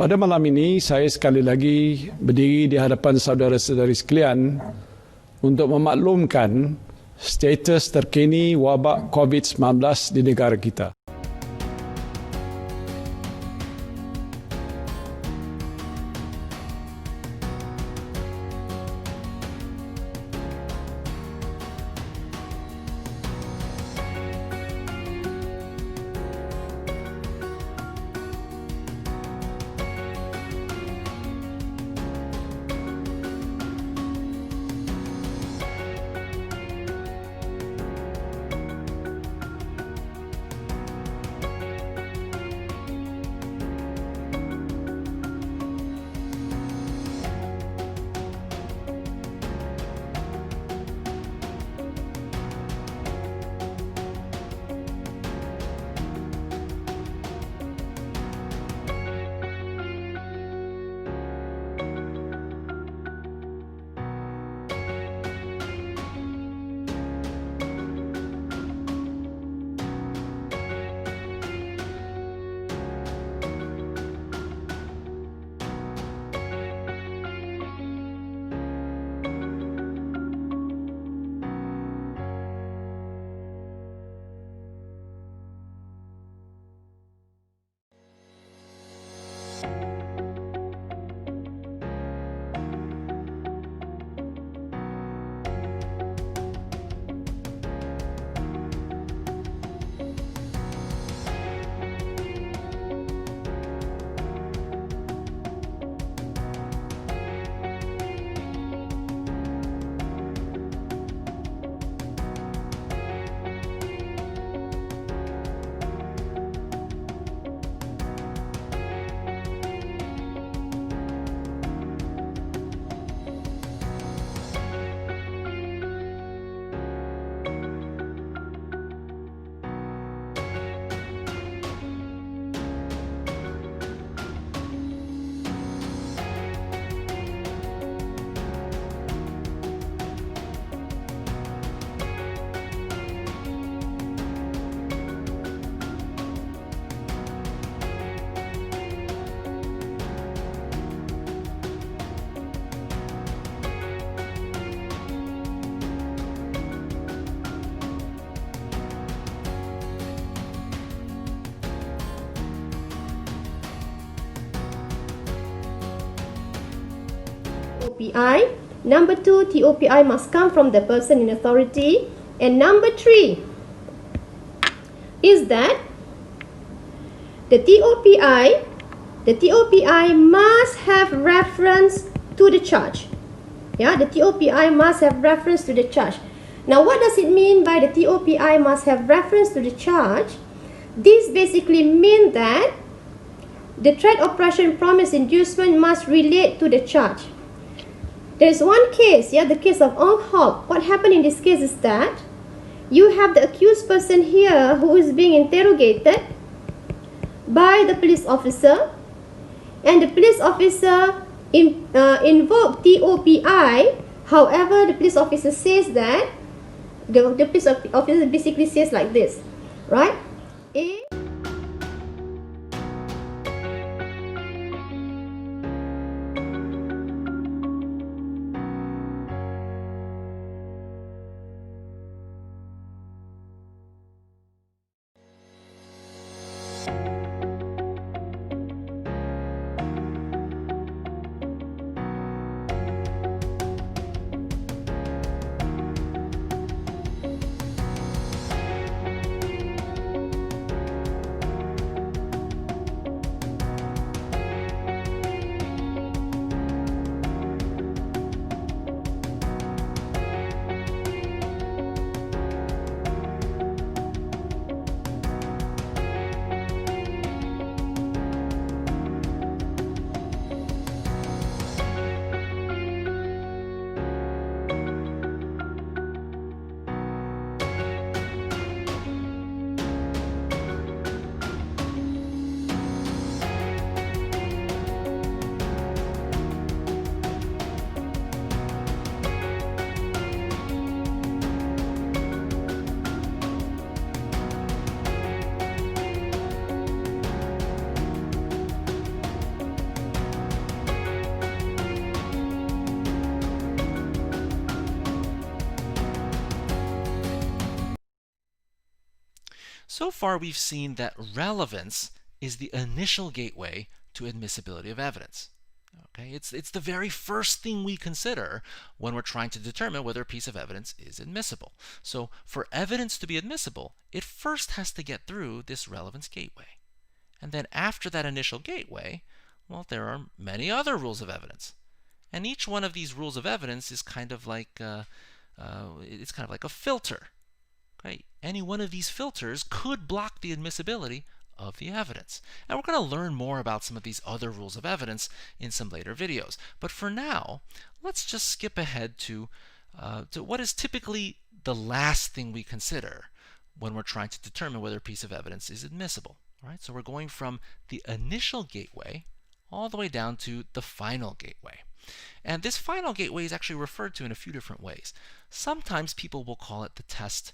Pada malam ini, saya sekali lagi berdiri di hadapan saudara-saudari sekalian untuk memaklumkan status terkini wabak COVID-19 di negara kita. TOPI. Number 2, TOPI must come from the person in authority. And number 3 is that the TOPI must have reference to the charge. Yeah, the TOPI must have reference to the charge. Now, what does it mean by the TOPI must have reference to the charge? This basically means that the threat, oppression, promise, inducement must relate to the charge. There is one case, the case of Ong Hop. What happened in this case is that you have the accused person here who is being interrogated by the police officer, and the police officer invoked TOPI. However, the police officer says that the police officer basically says like this, right? So far, we've seen that relevance is the initial gateway to admissibility of evidence. Okay, it's the very first thing we consider when we're trying to determine whether a piece of evidence is admissible. So for evidence to be admissible, it first has to get through this relevance gateway. And then after that initial gateway, well, there are many other rules of evidence. And each one of these rules of evidence is kind of like a filter. Okay? Any one of these filters could block the admissibility of the evidence. And we're going to learn more about some of these other rules of evidence in some later videos. But for now, let's just skip ahead to what is typically the last thing we consider when we're trying to determine whether a piece of evidence is admissible. All right? So we're going from the initial gateway all the way down to the final gateway. And this final gateway is actually referred to in a few different ways. Sometimes people will call it the test